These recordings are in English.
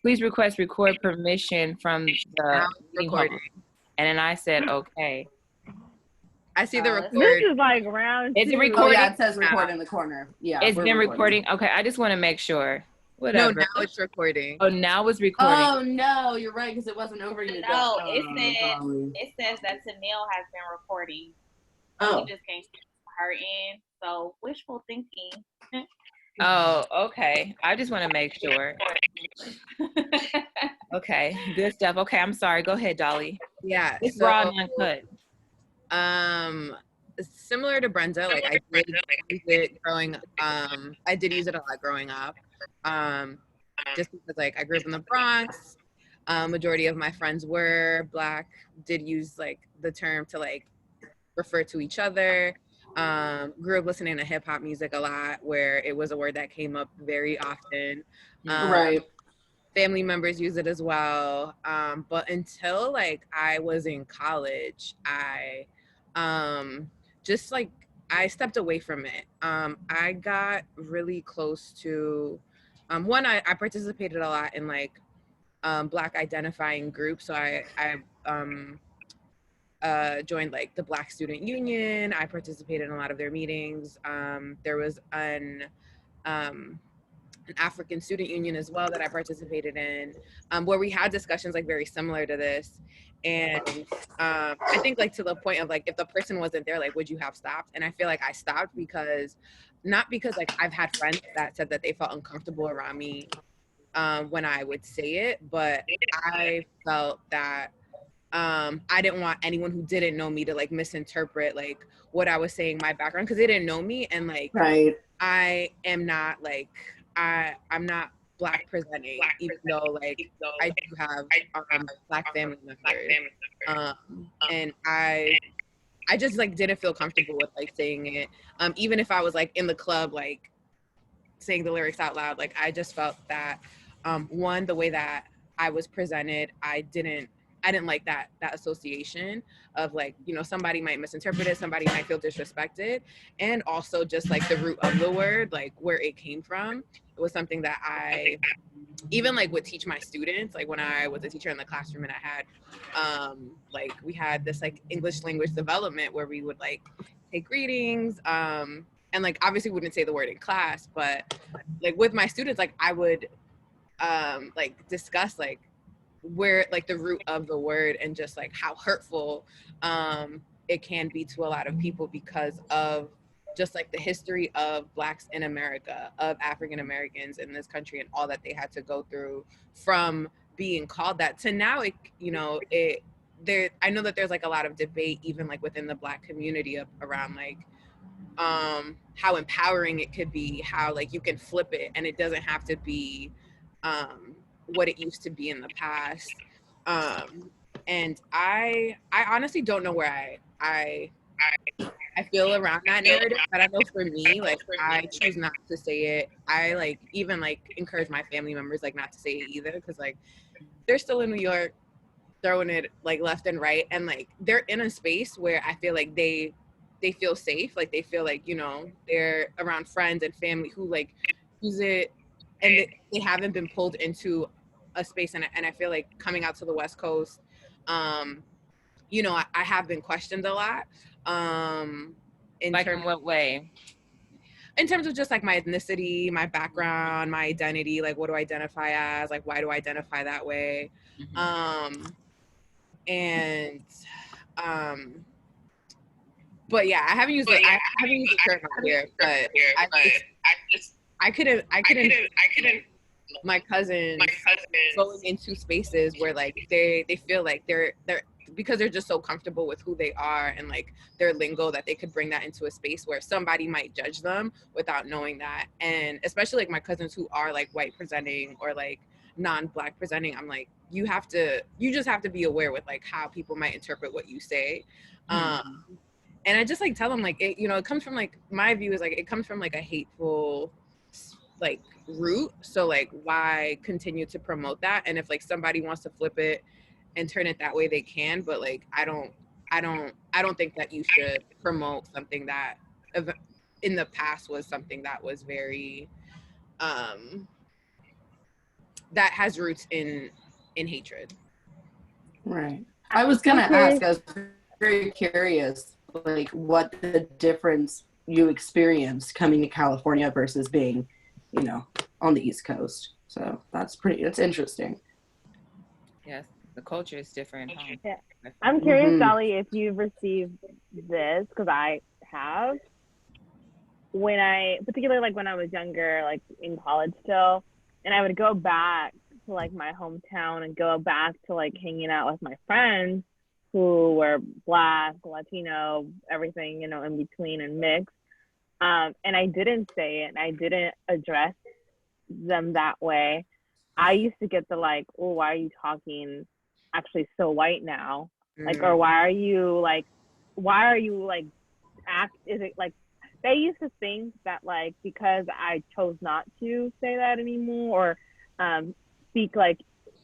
please request record permission from the Now meeting recording. host. And then I said, okay. I see the record. This is like round Is it two. recording? Oh, yeah, it says record in the corner. Yeah, It's we're been recording. Okay, I just want to make sure. Whatever. No, now it's recording. Oh, now it's recording. Oh, no, you're right, because it wasn't over you. No, it says that Tenilej has been recording. Oh. You just can't see her in. So wishful thinking. Oh, okay. I just want to make sure. Okay, good stuff. Okay, I'm sorry. Go ahead, Doli. Yeah. It's raw and uncut. Similar to Brenda, like I did use it growing. I did use it a lot growing up. Just because like I grew up in the Bronx. Majority of my friends were Black. Did use like the term to like refer to each other. Grew up listening to hip hop music a lot, where it was a word that came up very often. Right. Family members use it as well. But until like I was in college, I just like I stepped away from it. I got really close to one, I participated a lot in like Black identifying groups. So I joined like the Black Student Union. I participated in a lot of their meetings. There was an African Student Union as well that I participated in, where we had discussions like very similar to this. And I think like to the point of like, if the person wasn't there, like, would you have stopped? And I feel like I stopped because, not because like I've had friends that said that they felt uncomfortable around me when I would say it, but I felt that I didn't want anyone who didn't know me to like misinterpret like what I was saying, my background, because they didn't know me. And like, right. I am not like, I'm not Black presenting, even though like I do have Black family members. And I just like didn't feel comfortable with like saying it. Even if I was like in the club, like saying the lyrics out loud, like I just felt that one, the way that I was presented, I didn't like that association of like, you know, somebody might misinterpret it, somebody might feel disrespected, and also just like the root of the word, like where it came from. It was something that I even like would teach my students, like when I was a teacher in the classroom, and I had like we had this like English language development where we would like take readings and like obviously wouldn't say the word in class, but like with my students, like I would like discuss like where like the root of the word and just like how hurtful it can be to a lot of people because of just like the history of Blacks in America, of African Americans in this country, and all that they had to go through from being called that to now. It, you know, it there. I know that there's like a lot of debate even like within the Black community around like how empowering it could be, how like you can flip it and it doesn't have to be what it used to be in the past. And I honestly don't know where I feel around that narrative, but I know for me, like I choose not to say it. I like even like encourage my family members like not to say it either, because like they're still in New York throwing it like left and right, and like they're in a space where I feel like they feel safe, like they feel like, you know, they're around friends and family who like use it, and they haven't been pulled into a space. And I feel like coming out to the West Coast, you know, I have been questioned a lot. In what way? In terms of just like my ethnicity, my background, my identity, like what do I identify as, like why do I identify that way? But yeah, I haven't used it. I haven't used the term out here, but I couldn't. My cousins going into spaces where like they feel like they're because they're just so comfortable with who they are and like their lingo, that they could bring that into a space where somebody might judge them without knowing that. And especially like my cousins who are like white presenting or like non-Black presenting, I'm like, you just have to be aware with like how people might interpret what you say. And I just like tell them like, it, you know, it comes from like, my view is like, it comes from like a hateful like root. So like, why continue to promote that? And if like somebody wants to flip it and turn it that way, they can. But like, I don't think that you should promote something that in the past was something that was very that has roots in hatred. Right. I was gonna ask, I was very curious, like what the difference you experienced coming to California versus being, you know, on the East Coast. So it's interesting. Yes, the culture is different. Huh? Yeah. I'm curious, Doli, if you've received this, because I have. Particularly like when I was younger, like in college still, and I would go back to like my hometown and go back to like hanging out with my friends who were Black, Latino, everything, in between and mixed. And I didn't say it and I didn't address them that way. I used to get the like, oh, why are you talking actually so white now? Like, or why are you like is it like, they used to think that like because I chose not to say that anymore or speak like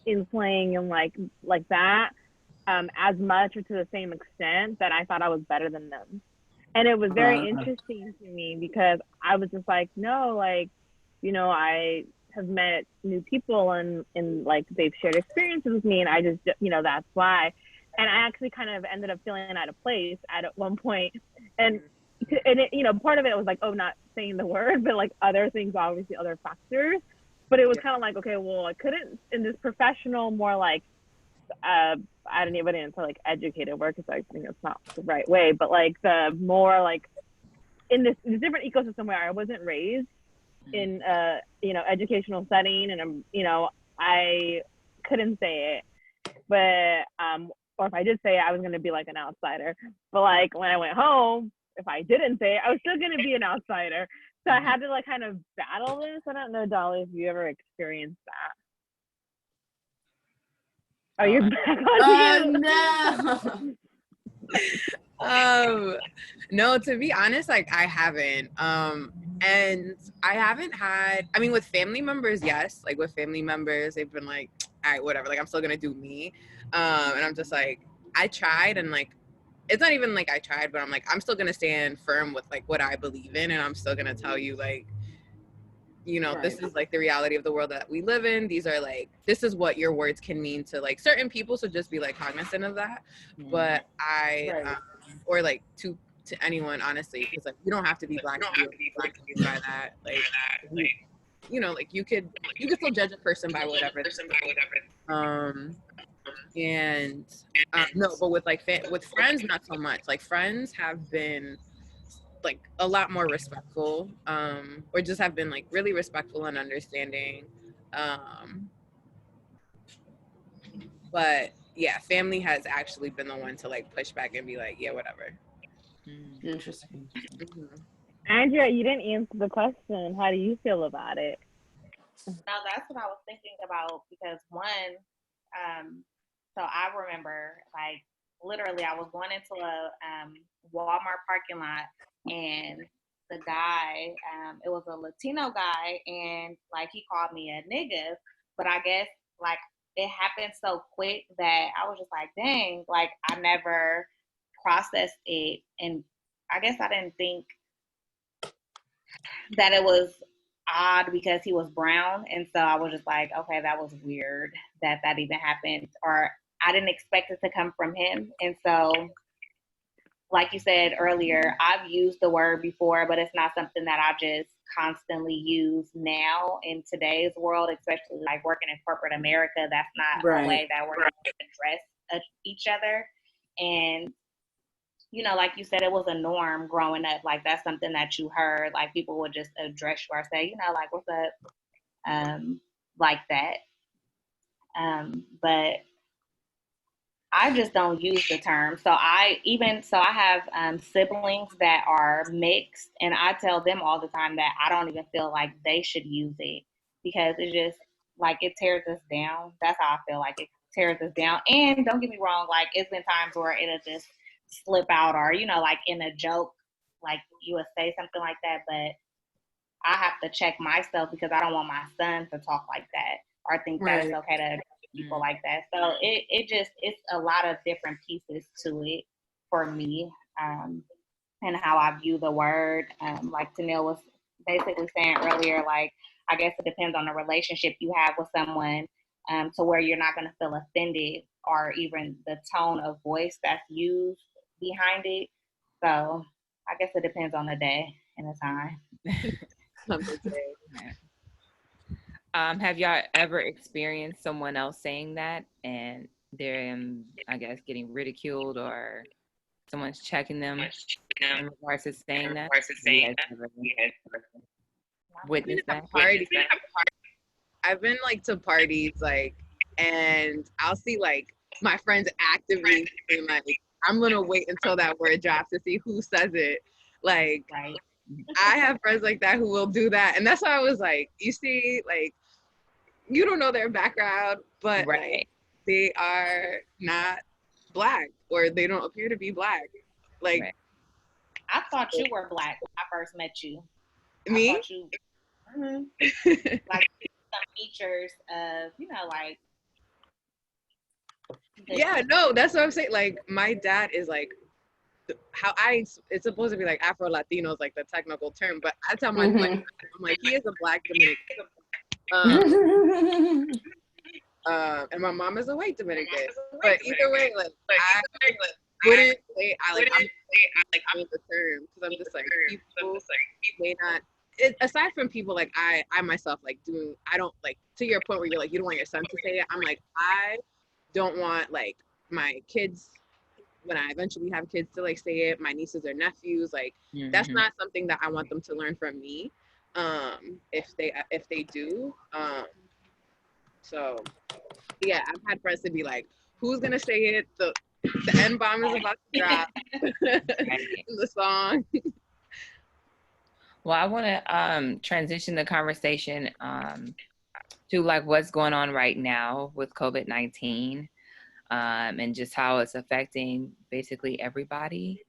in slang and like that as much or to the same extent, that I thought I was better than them. And it was very interesting to me because I was just like, no, like, I have met new people and like they've shared experiences with me and I just, that's why. And I actually kind of ended up feeling out of place at one point. And it, part of it was like, oh, not saying the word, but like other things, obviously other factors. But it was kind of like, okay, well, I couldn't in this professional, more like, I didn't even into like educated work because I think it's not the right way, but like the more like in this different ecosystem where I wasn't raised in educational setting and I couldn't say it, but or if I did say it, I was going to be like an outsider. But like when I went home, if I didn't say it, I was still going to be an outsider. So I had to like kind of battle this. I don't know, Doli, if you ever experienced that. Oh, you're back on mute. No. No, to be honest, like I haven't. And I haven't had, I mean, with family members, yes. Like with family members, they've been like, all right, whatever, like I'm still gonna do me. And I'm just like, I tried and like, it's not even like I tried, but I'm like, I'm still gonna stand firm with like what I believe in, and I'm still gonna tell you like, right. This is like the reality of the world that we live in. These are like, this is what your words can mean to like certain people. So just be like cognizant of that. But or like to anyone, honestly, because like you don't have to be Black to be by that. Like, like you could still judge a person by whatever. And no, but with like with friends, not so much. Like friends have been like a lot more respectful, or just have been like really respectful and understanding. But yeah, family has actually been the one to like push back and be like, yeah, whatever. Interesting. Andrea, you didn't answer the question. How do you feel about it? No, that's what I was thinking about because one, so I remember like literally I was going into a Walmart parking lot and the guy, it was a Latino guy and like he called me a nigga, but I guess like it happened so quick that I was just like, dang, like I never processed it. And I guess I didn't think that it was odd because he was brown. And so I was just like, okay, that was weird that even happened. Or I didn't expect it to come from him. And so, like you said earlier, I've used the word before, but it's not something that I just constantly use now in today's world, especially like working in corporate America. That's not a way that we're going to address each other. And like you said, it was a norm growing up. Like that's something that you heard. Like people would just address you or say, like what's up, like that. But I just don't use the term. So I have siblings that are mixed, and I tell them all the time that I don't even feel like they should use it because it just like it tears us down. That's how I feel, like it tears us down. And don't get me wrong, like it's been times where it'll just slip out or like in a joke, like you would say something like that, but I have to check myself because I don't want my son to talk like that or think that it's okay to people like that. So it's a lot of different pieces to it for me, and how I view the word. Like Tenilej was basically saying earlier, like I guess it depends on the relationship you have with someone, to where you're not going to feel offended, or even the tone of voice that's used behind it. So I guess it depends on the day and the time. Have y'all ever experienced someone else saying that and they're, I guess, getting ridiculed, or someone's checking them in regards to saying that? You guys ever witnessed that? I've been like to parties, like, and I'll see like my friends actively saying like, I'm gonna wait until that word drops to see who says it. Like, Right. I have friends like that who will do that, and that's why I was like, you see, like, you don't know their background, but Right. like, they are not Black, or they don't appear to be Black. Like, Right. I thought you were Black when I first met you. me? I thought you, like, some features of, like. Yeah, no, that's what I'm saying. Like, my dad is like, it's supposed to be like Afro Latino is like the technical term, but I tell my like, I'm like, he is a Black Dominican. And my mom is a white Dominican. But either way, like, I wouldn't say I'm the term, because I'm just like, people may not. Aside from people like I myself, like, I don't, like, to your point where you're like, you don't want your son to say it. I'm like, I don't want like my kids, when I eventually have kids, to like say it. My nieces or nephews, like, that's not something that I want them to learn from me. If they do. So yeah, I've had friends to be like, who's gonna say it? The N-bomb is about to drop in the song. Well, I want to transition the conversation to like what's going on right now with COVID-19, and just how it's affecting basically everybody,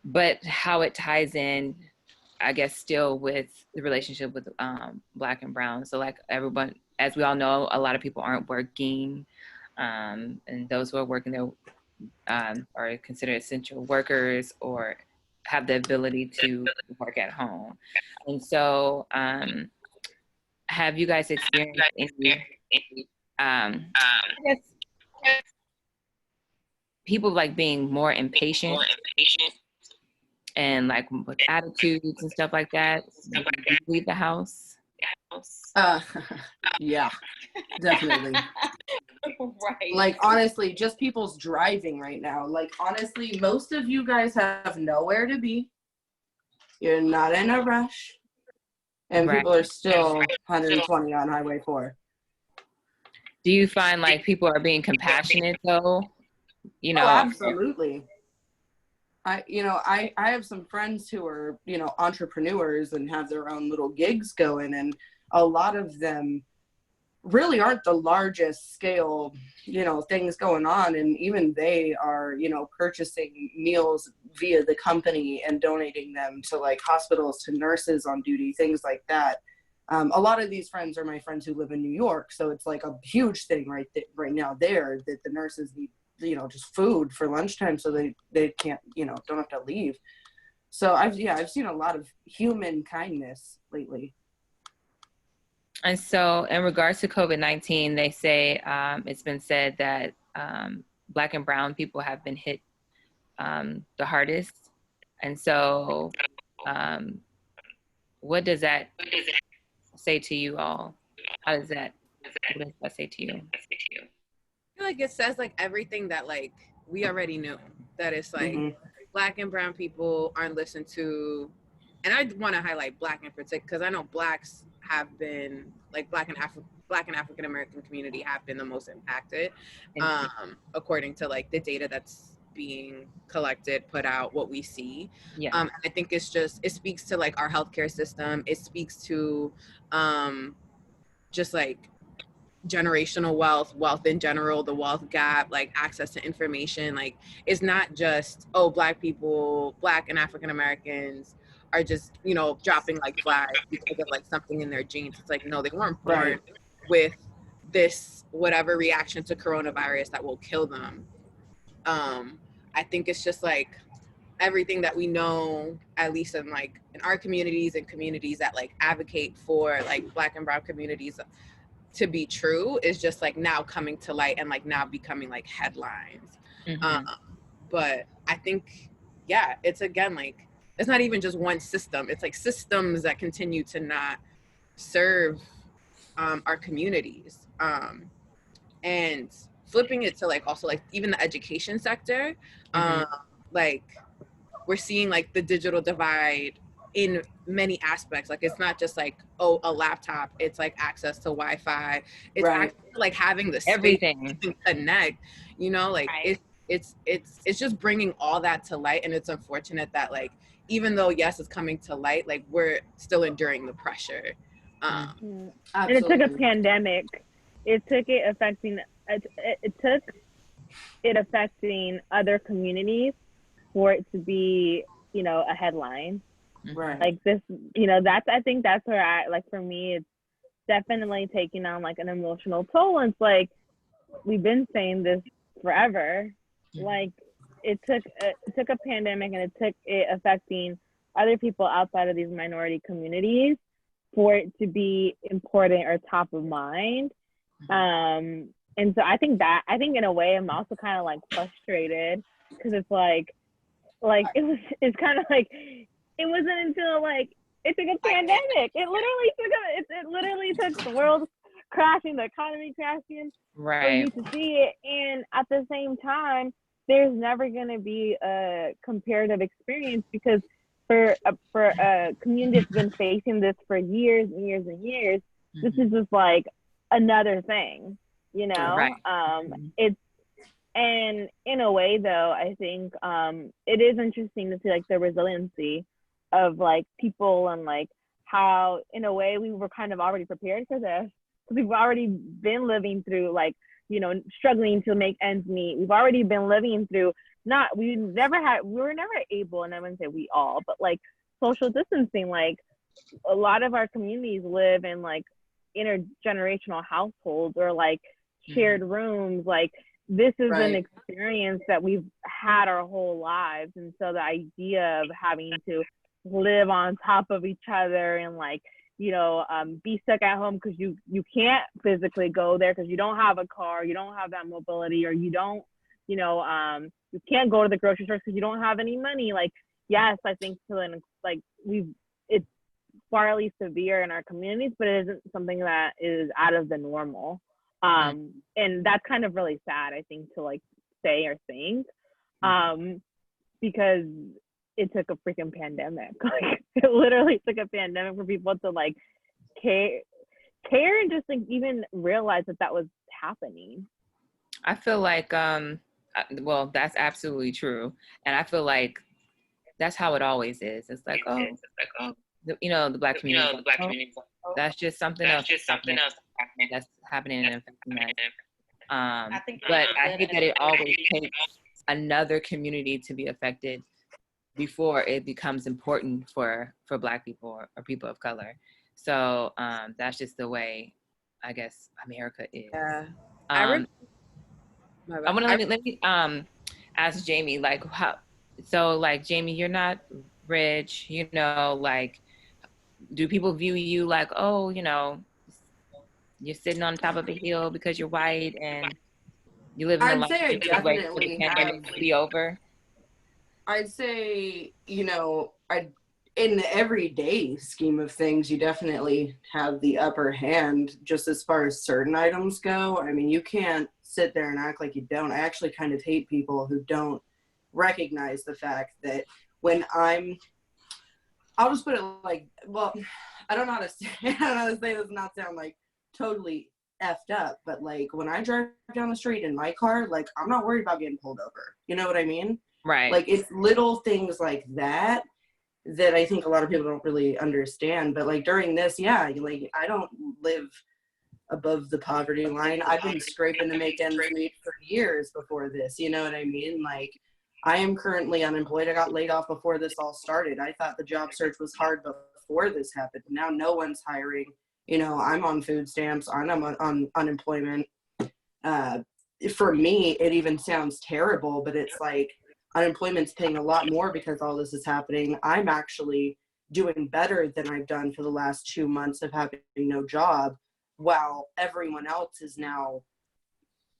but how it ties in, I guess, still with the relationship with Black and brown. So like everyone, as we all know, a lot of people aren't working, and those who are working, there are considered essential workers or have the ability to work at home. And so have you guys experienced any, I guess, people like being more impatient and like with attitudes and stuff like that leave the house? Yeah, definitely. Right. Like, honestly, just people's driving right now. Like, honestly, most of you guys have nowhere to be. You're not in a rush. And Right. people are still 120 on Highway 4. Do you find like people are being compassionate though? Oh, absolutely. I have some friends who are, entrepreneurs and have their own little gigs going, and a lot of them really aren't the largest scale, things going on. And even they are, purchasing meals via the company and donating them to like hospitals, to nurses on duty, things like that. A lot of these friends are my friends who live in New York. So it's like a huge thing right now there, that the nurses need, just food for lunchtime, so they can't, don't have to leave. So I've seen a lot of human kindness lately. And so in regards to COVID-19, they say, it's been said that Black and brown people have been hit the hardest. And so what does that say to you all? What does that say to you? I feel like it says like everything that like we already knew, that it's like Black and brown people aren't listened to. And I want to highlight Black in particular, because I know Blacks have been, like, Black and African American community have been the most impacted, according to like the data that's being collected, put out, what we see. I think it speaks to like our healthcare system. It speaks to just like generational wealth in general, the wealth gap, like access to information. Like, it's not just, Black and African Americans are just, dropping like flies because of like something in their genes. It's like, no, they weren't born with this whatever reaction to coronavirus that will kill them. I think it's just like everything that we know, at least in like in our communities and communities that like advocate for like Black and brown communities to be true, is just like now coming to light and like now becoming like headlines. But I think, yeah, it's again like it's not even just one system, it's like systems that continue to not serve our communities. And flipping it to like also like even the education sector, like we're seeing like the digital divide in many aspects. Like it's not just like, oh, a laptop, it's like access to Wi-Fi, it's actually like having the space everything to connect, you know, like it's just bringing all that to light. And it's unfortunate that like even though yes it's coming to light, like we're still enduring the pressure. And it took a pandemic, it took affecting other communities for it to be, you know, a headline. Right. Like this, you know, I think that's where I, like, for me, it's definitely taking on like an emotional toll. And it's like, we've been saying this forever. Like it took a pandemic and it took it affecting other people outside of these minority communities for it to be important or top of mind. And so I think in a way I'm also kind of like frustrated because it's like it's kind of like it wasn't until like it took a pandemic. It literally took the world crashing, the economy crashing, for you to see it. And at the same time, there's never going to be a comparative experience because for a community that's been facing this for years and years and years, this is just like another thing, you know? It's, and in a way though, I think it is interesting to see like the resiliency of like people and like how in a way we were kind of already prepared for this. We've already been living through like, you know, struggling to make ends meet. We've already been living through we were never able, and I wouldn't say we all, but like social distancing, like a lot of our communities live in like intergenerational households or like shared rooms. Like this is an experience that we've had our whole lives. And so the idea of having to live on top of each other and like, you know, be stuck at home because you can't physically go there because you don't have a car, you don't have that mobility, or you don't, you know, you can't go to the grocery store because you don't have any money. Like, yes, I think like it's fairly severe in our communities, but it isn't something that is out of the normal. And that's kind of really sad, I think, to like say or think, because it took a freaking pandemic. Like it literally took a pandemic for people to like care and just like even realize that was happening. I feel like, well, that's absolutely true. And I feel like that's how it always is. It's like, you know, the Black community, that's just something else that's happening and affecting us. But I think that it always takes another community to be affected before it becomes important for Black people or people of color. So that's just the way, I guess, America is. I want to let me ask Jamie, like, how? So, like, Jamie, you're not rich, you know, like, do people view you like, oh, you know, you're sitting on top of a hill because you're white and you live in a life to wait for the pandemic to be over? I'd say, you know, in the everyday scheme of things, you definitely have the upper hand just as far as certain items go. I mean, you can't sit there and act like you don't. I actually kind of hate people who don't recognize the fact that when I'll just put it like, well, I don't know how to say this and not sound like totally effed up, but like when I drive down the street in my car, like I'm not worried about getting pulled over. You know what I mean? Right. Like it's little things like that I think a lot of people don't really understand. But like during this, yeah, like I don't live above the poverty line. I've been scraping to make ends meet for years before this. You know what I mean? Like I am currently unemployed. I got laid off before this all started. I thought the job search was hard before this happened. Now no one's hiring. You know, I'm on food stamps. I'm on unemployment. For me, it even sounds terrible, but it's like unemployment's paying a lot more because all this is happening. I'm actually doing better than I've done for the last 2 months of having no job, while everyone else is now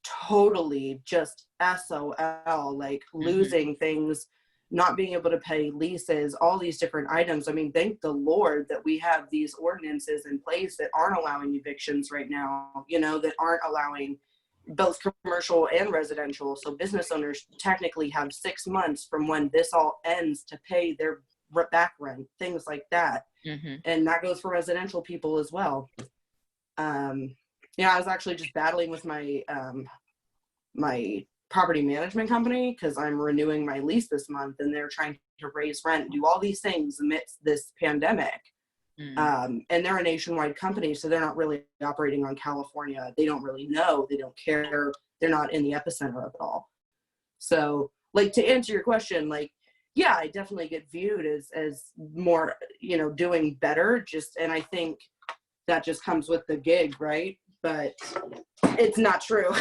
totally just SOL, like losing things, not being able to pay leases, all these different items. I mean, thank the Lord that we have these ordinances in place that aren't allowing evictions right now, you know, that aren't allowing both commercial and residential. So business owners technically have 6 months from when this all ends to pay their back rent, things like that. And that goes for residential people as well. Yeah, I was actually just battling with my my property management company because I'm renewing my lease this month, and they're trying to raise rent and do all these things amidst this pandemic. And they're a nationwide company, so they're not really operating on California. They don't really know. They don't care. They're not in the epicenter of it all. So, like, to answer your question, like, yeah, I definitely get viewed as more, you know, doing better. And I think that just comes with the gig, right? But it's not true.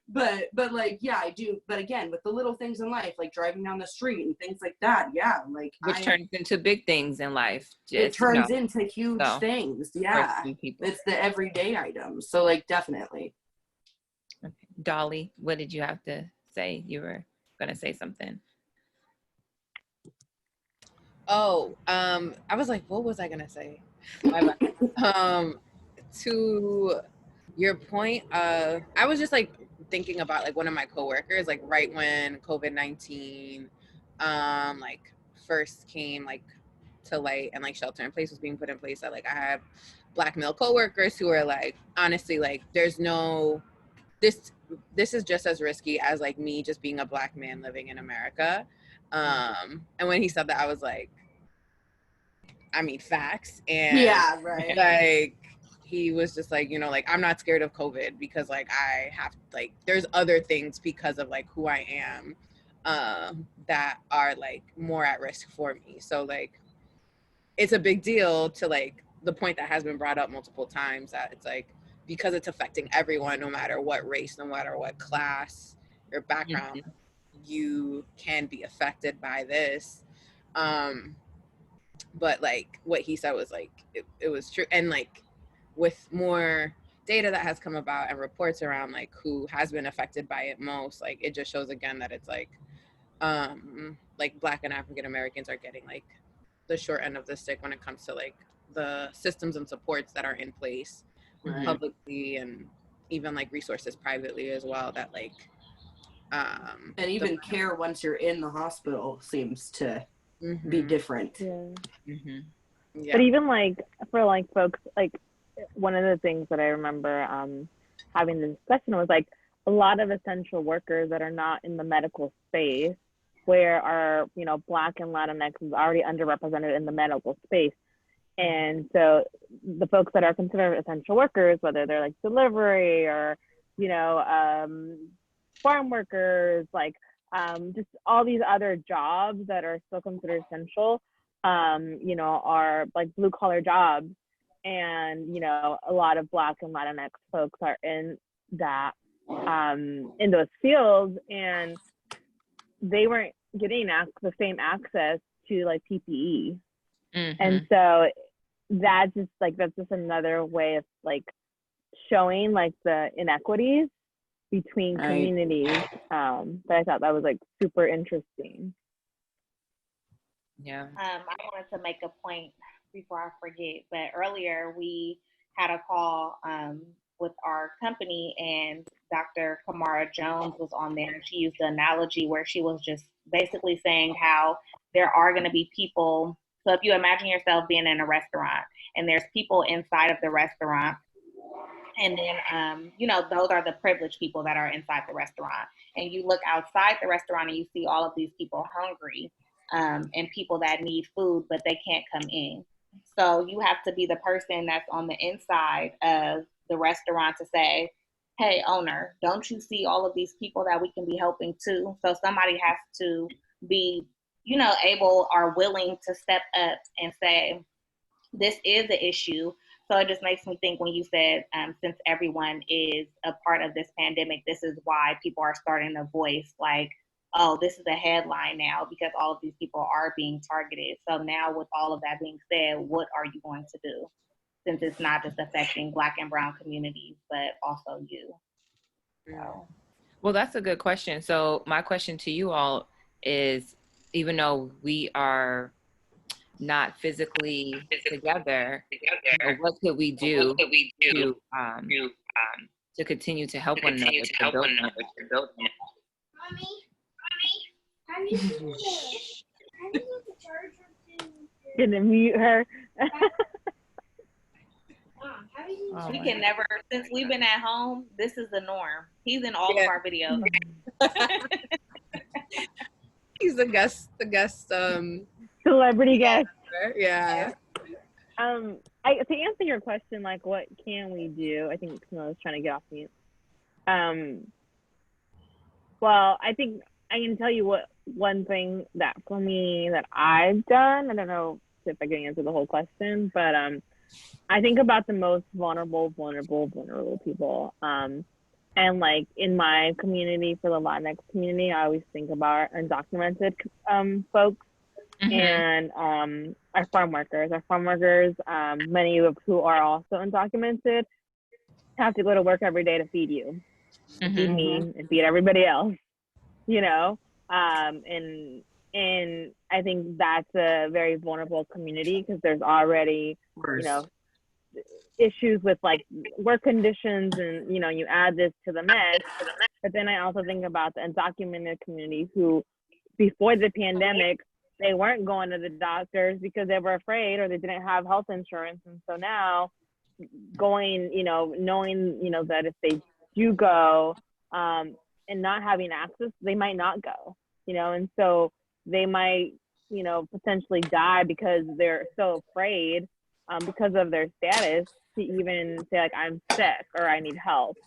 but like, yeah, I do. But again, with the little things in life, like driving down the street and things like that, yeah, like which turns into big things in life. It turns into huge things. Yeah, it's the everyday items. So, like, definitely. Okay. Doli, what did you have to say? You were gonna say something. Oh, I was like, what was I gonna say? To your point, I was just like thinking about like one of my coworkers, like right when COVID-19 like first came like to light, and like shelter in place was being put in place, that like I have Black male coworkers who are like, honestly, like there's no this is just as risky as like me just being a Black man living in America. And when he said that, I was like, I mean, facts. And yeah, right. Like, he was just like, you know, like, I'm not scared of COVID because like I have like, there's other things because of like who I am that are like more at risk for me. So like, it's a big deal, to like the point that has been brought up multiple times, that it's like, because it's affecting everyone, no matter what race, no matter what class or background, you can be affected by this. But like what he said was like, it was true. And like with more data that has come about and reports around like who has been affected by it most, like it just shows again that it's like Black and African Americans are getting like the short end of the stick when it comes to like the systems and supports that are in place publicly, and even like resources privately as well, that like and even care once you're in the hospital seems to be different. Yeah. But even like for like folks, like one of the things that I remember having the discussion was like a lot of essential workers that are not in the medical space, where our, you know, Black and Latinx is already underrepresented in the medical space. And so the folks that are considered essential workers, whether they're like delivery or, you know, farm workers, like just all these other jobs that are still considered essential, you know, are like blue collar jobs. And, you know, a lot of Black and Latinx folks are in that, in those fields, and they weren't getting the same access to like PPE. And so that's just another way of like showing like the inequities between communities. But I thought that was like super interesting. Yeah. I wanted to make a point before I forget, but earlier we had a call with our company, and Dr. Kamara Jones was on there, and she used the analogy where she was just basically saying how there are going to be people. So if you imagine yourself being in a restaurant and there's people inside of the restaurant, and then, you know, those are the privileged people that are inside the restaurant. And you look outside the restaurant and you see all of these people hungry and people that need food, but they can't come in. So you have to be the person that's on the inside of the restaurant to say, hey, owner, don't you see all of these people that we can be helping too? So somebody has to be, you know, able or willing to step up and say, this is an issue. So it just makes me think when you said, since everyone is a part of this pandemic, this is why people are starting to voice like oh, this is a headline now because all of these people are being targeted. So now with all of that being said, what are you going to do? Since it's not just affecting Black and brown communities, but also you. So. Well, that's a good question. So my question to you all is, even though we are not physically together, what could we do to to continue to help one another to build one another? Gonna mute her. Oh, We can never, since we've been at home, this is the norm. He's in all of our videos. He's the guest Celebrity guest. Yeah. To answer your question, like, what can we do? I think Camilla was trying to get off mute. Well, I think I can tell you what one thing that for me that I've done. I don't know if I can answer the whole question, but I think about the most vulnerable people. And like in my community, for the Latinx community, I always think about undocumented folks. Mm-hmm. And our farm workers, many of who are also undocumented, have to go to work every day to feed you, mm-hmm. feed me, and feed everybody else, you know. And I think that's a very vulnerable community because there's already, you know, issues with like work conditions, and you know, you add this to the mess. But then I also think about the undocumented community who, before the pandemic, they weren't going to the doctors because they were afraid or they didn't have health insurance. And so now going, you know, knowing, you know, that if they do go and not having access, they might not go, you know, and so they might, you know, potentially die because they're so afraid because of their status to even say like, I'm sick or I need help.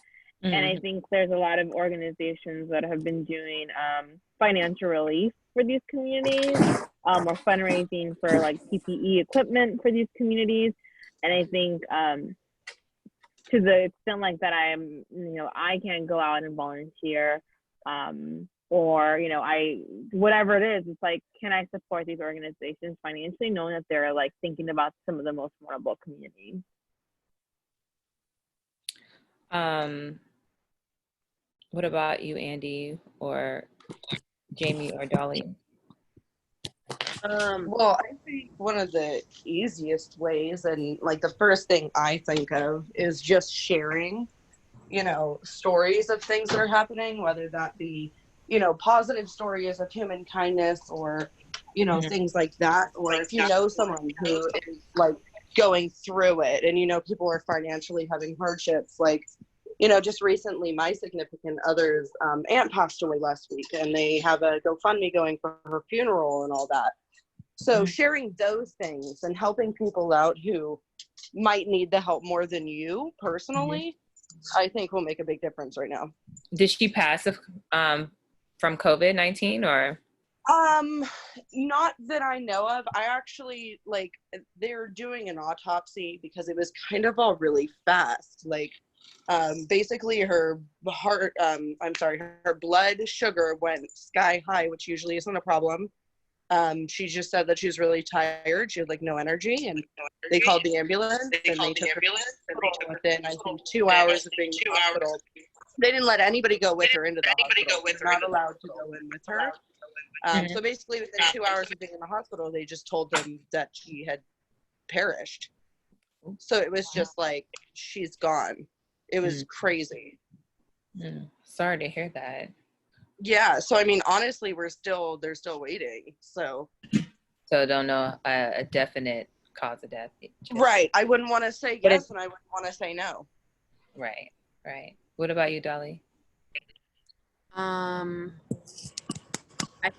Mm-hmm. And I think there's a lot of organizations that have been doing financial relief for these communities, or fundraising for like PPE equipment for these communities. And I think to the extent like that, I'm, you know, I can go out and volunteer, or, you know, whatever it is, it's like, can I support these organizations financially, knowing that they're like thinking about some of the most vulnerable communities? What about you, Andy, or Jamie, or Doli? Well, I think one of the easiest ways, and like the first thing I think of, is just sharing, you know, stories of things that are happening, whether that be, you know, positive stories of human kindness or, you know, mm-hmm. things like that. Or if you know someone who is like going through it and, you know, people are financially having hardships, like, you know, just recently my significant other's aunt passed away last week, and they have a GoFundMe going for her funeral and all that. So sharing those things and helping people out who might need the help more than you personally, I think will make a big difference right now. Did she pass from COVID-19 or? Not that I know of. I actually, like, they're doing an autopsy because it was kind of all really fast. Like, basically her heart, her blood sugar went sky high, which usually isn't a problem. She just said that she was really tired. She had like no energy, and they called the ambulance. And they took her within, I think, 2 hours of being in the hospital. They didn't let anybody go with her into the hospital. They're not allowed to go in with her. So basically, within 2 hours of being in the hospital, they just told them that she had perished. So it was just like, she's gone. It was crazy. Sorry to hear that. Yeah, so I mean, honestly, they're still waiting. So don't know a definite cause of death. Right. I wouldn't want to say yes, and I wouldn't want to say no. Right. What about you, Doli? I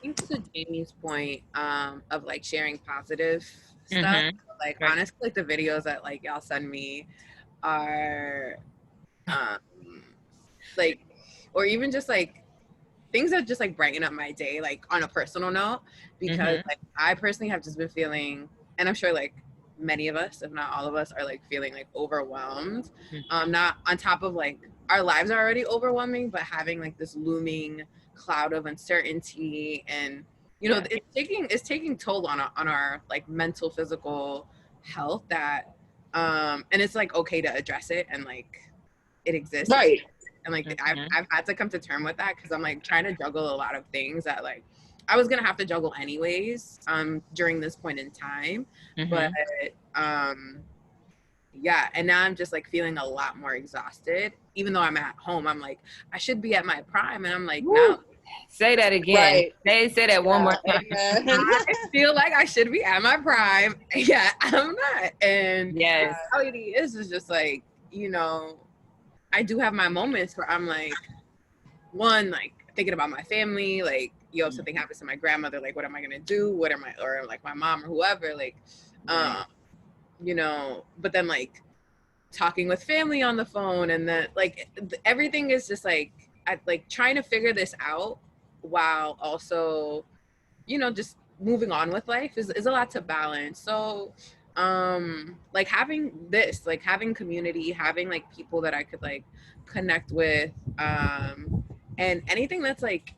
think to Jamie's point of like sharing positive stuff, like honestly, like the videos that like y'all send me are like, or even just like things that just like brighten up my day, like on a personal note, because like I personally have just been feeling, and I'm sure like many of us, if not all of us, are like feeling like overwhelmed. Not on top of like our lives are already overwhelming, but having like this looming cloud of uncertainty, and you know, it's taking toll on our like mental, physical health, that and it's like okay to address it, and like it exists, right? And like I've had to come to terms with that, because I'm like trying to juggle a lot of things that like I was gonna have to juggle anyways during this point in time, but yeah, and now I'm just like feeling a lot more exhausted. Even though I'm at home, I'm like I should be at my prime, and I'm like, no. Say that again. Right. Say that one more time. I feel like I should be at my prime. Yeah, I'm not. And yes, the reality is just like, you know, I do have my moments where I'm like, one, like thinking about my family, like, yo, if something happens to my grandmother, like, what am I gonna do? What am I, or like my mom or whoever, like, you know, but then like talking with family on the phone, and then like everything is just like, like trying to figure this out while also, you know, just moving on with life is a lot to balance. So like having this, like having community, having like people that I could like connect with, and anything that's like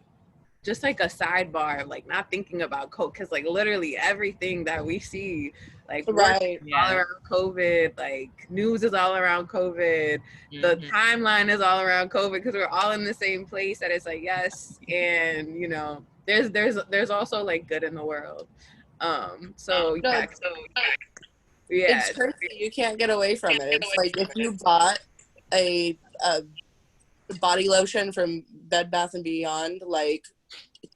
just like a sidebar, like not thinking about COVID, because like literally everything that we see, like all around COVID, like news is all around COVID, the timeline is all around COVID, because we're all in the same place, that it's like, yes, and you know, there's also like good in the world. So yeah, it's crazy. You can't get away from it. It's like if you bought a body lotion from Bed Bath and Beyond like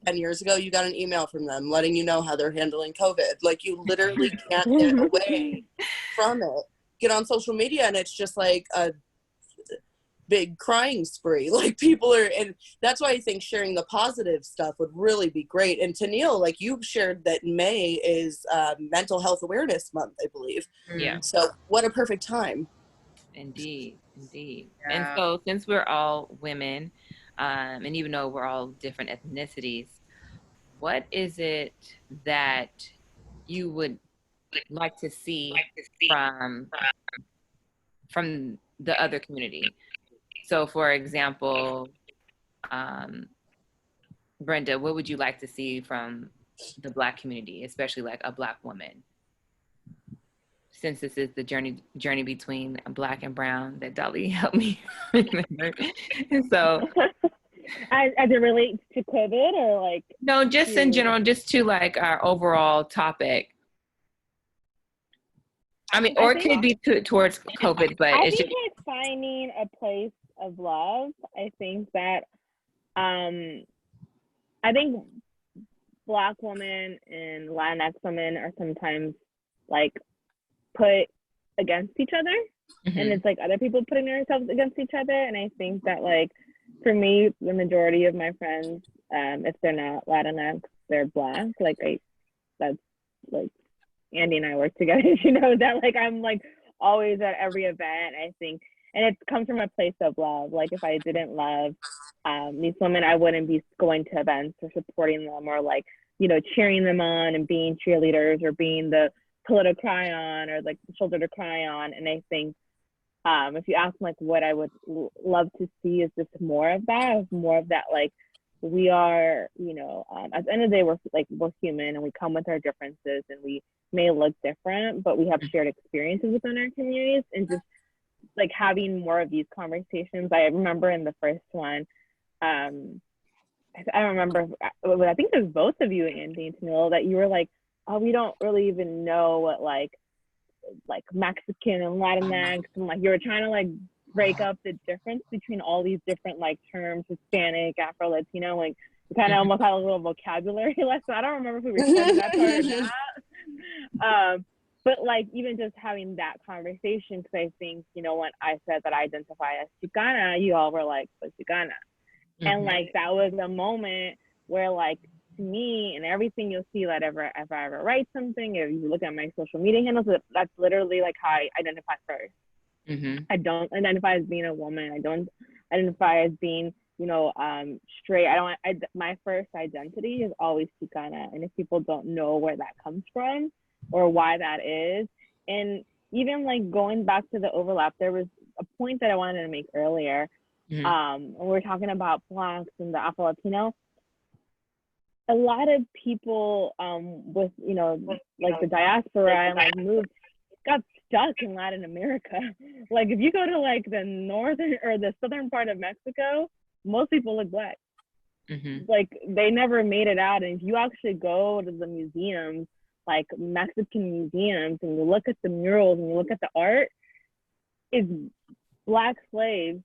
10 years ago, you got an email from them letting you know how they're handling COVID. Like you literally can't get away from it. Get on social media and it's just like a big crying spree. Like people are, and that's why I think sharing the positive stuff would really be great. And Tenilej, like you shared that May is Mental Health Awareness Month, I believe. Yeah. So what a perfect time. Indeed. And so since we're all women, and even though we're all different ethnicities, what is it that you would like to see from the other community? So for example, Brenda, what would you like to see from the Black community, especially like a Black woman? Since this is the journey between Black and brown that Doli helped me remember. So as it relates to COVID, or like no, just in general, just to like our overall topic. I mean, or it could be towards COVID, but I think it's finding a place of love. I think that I think Black women and Latinx women are sometimes like put against each other, and it's like other people putting themselves against each other. And I think that like for me, the majority of my friends, if they're not Latinx, they're Black. Like that's like Andy and I work together. You know that like I'm like always at every event. I think, and it comes from a place of love. Like if I didn't love these women, I wouldn't be going to events or supporting them, or like, you know, cheering them on and being cheerleaders, or being the pillow to cry on, or like the shoulder to cry on. And I think if you ask like what I would love to see is just more of that, like we are, you know, at the end of the day, we're human, and we come with our differences, and we may look different, but we have shared experiences within our communities, and just like having more of these conversations. I remember in the first one, I remember, I think there's both of you, Andy and Tenilej, that you were like, oh, we don't really even know what like Mexican and Latinx, and like you were trying to like break up the difference between all these different like terms, Hispanic, Afro, Latino, like we kind of almost had a little vocabulary lesson. I don't remember if we recorded that part or not. But like even just having that conversation, because I think, you know, when I said that I identify as Chicana, you all were like, but Chicana. And like that was a moment where like to me, and everything you'll see that if I ever write something, if you look at my social media handles, that's literally like how I identify first. I don't identify as being a woman. I don't identify as being, you know, straight. My first identity is always Chicana. And if people don't know where that comes from or why that is, and even like going back to the overlap, there was a point that I wanted to make earlier. When we were talking about Blacks and the Afro Latino, a lot of people with, you know, like the diaspora and like moved, got stuck in Latin America. Like if you go to like the northern or the southern part of Mexico, most people look black. Like they never made it out. And if you actually go to the museums, like Mexican museums, and you look at the murals and you look at the art, it's black slaves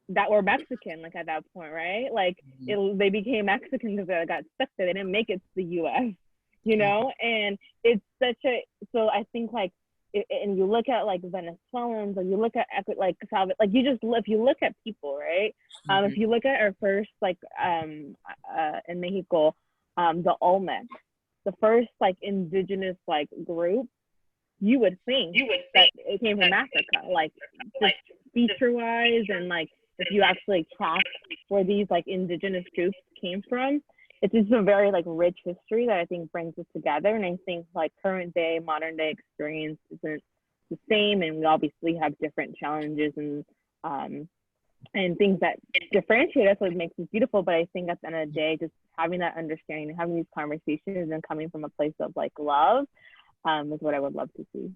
that were Mexican, like at that point, right? Like they became Mexican because they got stuck there. They didn't make it to the U.S., you know? And it's such a, so I think like, and you look at like Venezuelans, or you look at like you just, if you look at people, right? If you look at our first, like in Mexico, the Olmecs, the first like indigenous like group, you would think that it came from Africa, like just feature wise, and like if you actually track where these like indigenous groups came from, it's just a very like rich history that I think brings us together. And I think like current day, modern day experience isn't the same, and we obviously have different challenges and things that differentiate us, what makes us beautiful. But I think at the end of the day, just having that understanding, having these conversations, and coming from a place of like love is what I would love to see.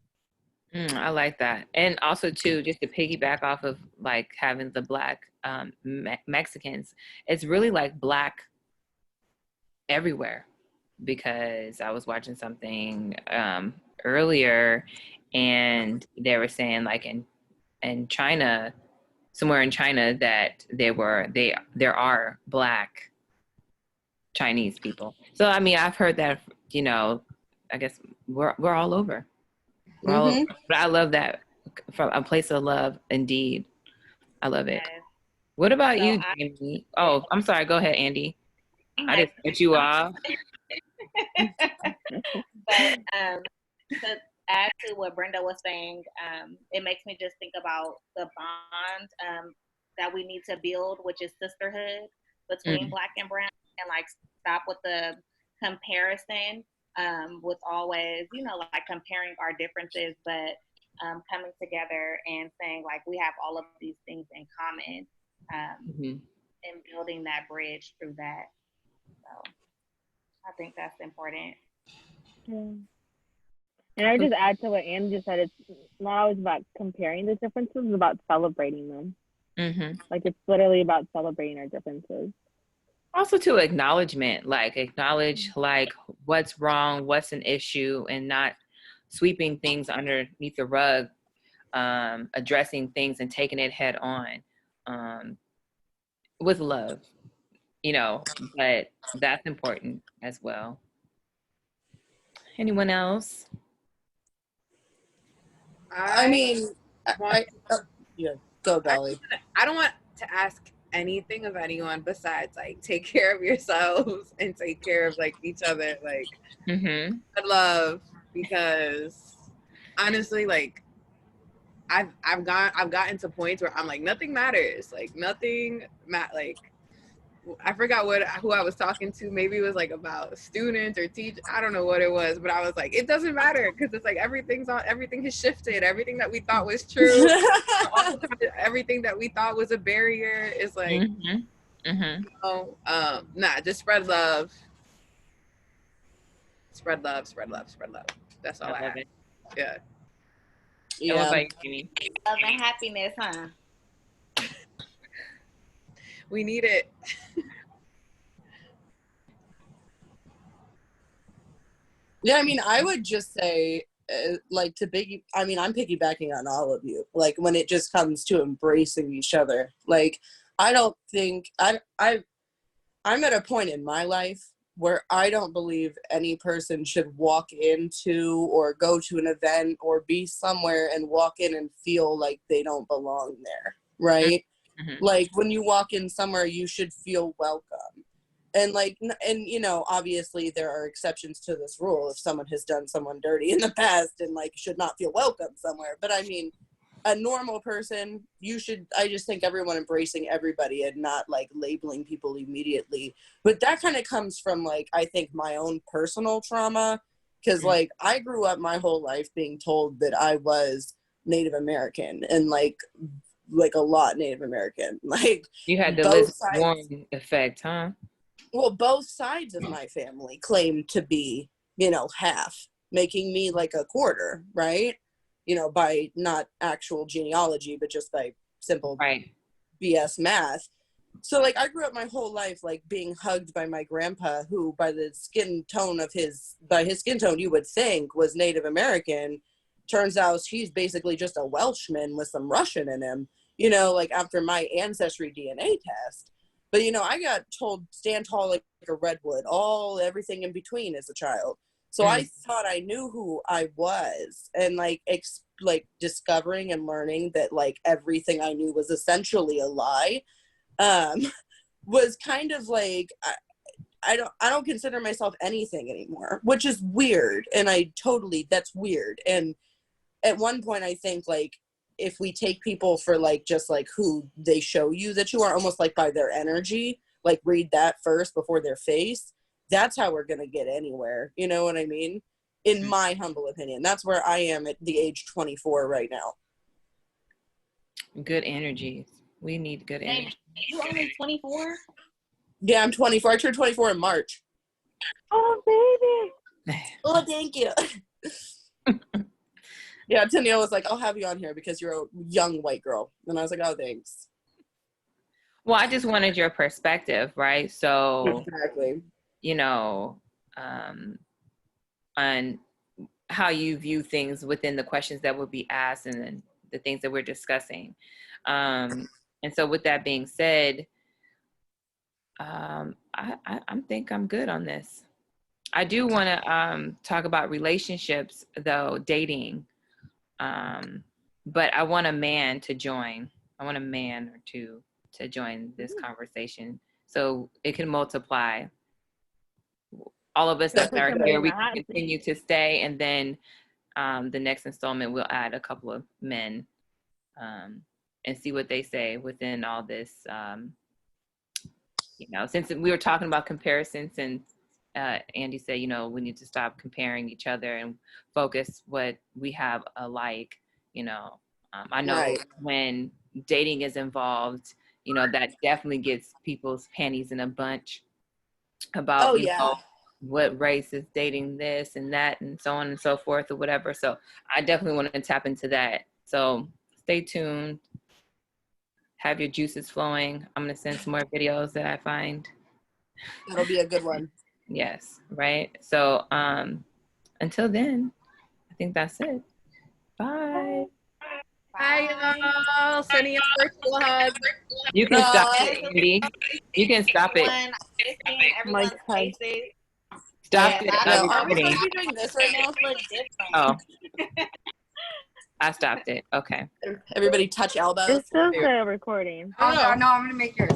I like that. And also too, just to piggyback off of like having the black Mexicans, it's really like black everywhere, because I was watching something earlier, and they were saying like in China, somewhere in China, that there are black Chinese people. So I mean, I've heard that, you know, I guess we're all over. We're all over. But I love that, from a place of love, indeed. I love it. Yes. What about you, Jamie? Oh, I'm sorry. Go ahead, Andy. I didn't cut you off. But to add to what Brenda was saying, it makes me just think about the bond that we need to build, which is sisterhood between Black and Brown, and like stop with the comparison, with always, you know, like comparing our differences, but coming together and saying like we have all of these things in common, and building that bridge through that. So I think that's important. And I would just add to what Anne just said, it's not always about comparing the differences, it's about celebrating them. Like it's literally about celebrating our differences. Also to acknowledgement, like acknowledge like what's wrong, what's an issue, and not sweeping things underneath the rug, addressing things and taking it head on, with love, you know, but that's important as well. Anyone else? I mean, yeah, go, Doli. I don't want to ask anything of anyone besides like take care of yourselves and take care of like each other, like I love, because honestly, like I've gotten to points where I'm like nothing matters, like nothing like I forgot who I was talking to. Maybe it was like about students or teachers. I don't know what it was, but I was like, it doesn't matter, because it's like everything has shifted. Everything that we thought was true, everything that we thought was a barrier is like, just spread love. Spread love, spread love, spread love. That's all I have. Yeah. Yeah. What about you, Jamie? Love and happiness, huh? We need it. Yeah, I mean, I would just say, like, I'm piggybacking on all of you. Like, when it just comes to embracing each other, like, I don't think I'm at a point in my life where I don't believe any person should walk into or go to an event or be somewhere and walk in and feel like they don't belong there, right? Like, when you walk in somewhere, you should feel welcome. And like, and you know, obviously there are exceptions to this rule. If someone has done someone dirty in the past and like should not feel welcome somewhere, but I mean, a normal person, I just think everyone embracing everybody and not like labeling people immediately. But that kind of comes from like, I think my own personal trauma, because like I grew up my whole life being told that I was Native American, and like a lot Native American. Like, you had the Liz Warren effect, huh? well, both sides of my family claim to be, half, making me like a quarter, right? By not actual genealogy, but just by simple Right. BS math. So like I grew up my whole life like being hugged by my grandpa, who by his skin tone you would think was Native American. Turns out he's basically just a Welshman with some Russian in him, like after my ancestry DNA test. But I got told stand tall like a redwood, everything in between as a child. So I thought I knew who I was, and like discovering and learning that like everything I knew was essentially a lie, was kind of like I don't consider myself anything anymore, which is weird, and that's weird. And at one point I think like if we take people for like just like who they show you that you are, almost like by their energy, like read that first before their face, that's how we're gonna get anywhere. You know what I mean? In my humble opinion, that's where I am at the age 24 right now. Good energies. We need good energy. You only 24? Yeah, I'm 24. I turned 24 in March. Oh, baby. Oh, thank you. Yeah, Tenilej was like, I'll have you on here because you're a young white girl. And I was like, oh, thanks. Well, I just wanted your perspective, right? So, exactly. On how you view things within the questions that will be asked and then the things that we're discussing. And so with that being said, I think I'm good on this. I do want to talk about relationships, though, dating. But I want a man to join. I want a man or two to join this conversation so it can multiply. All of us that are here, we can continue to stay, and then the next installment we'll add a couple of men and see what they say within all this. Since we were talking about comparisons, and Andy said, we need to stop comparing each other and focus what we have alike. I know Right. when dating is involved, that definitely gets people's panties in a bunch about, what race is dating this and that and so on and so forth or whatever. So I definitely want to tap into that. So stay tuned. Have your juices flowing. I'm going to send some more videos that I find. That'll be a good one. Yes, right? So until then, I think that's it. Bye. Bye, y'all. Sending you a virtual hug. You can stop it, Andy. You can stop it. Everyone's faces. Stop it. Are we supposed to be doing this right now? Oh. I stopped it. Okay. Everybody touch elbows. It's still recording. Oh, no, I'm going to make yours.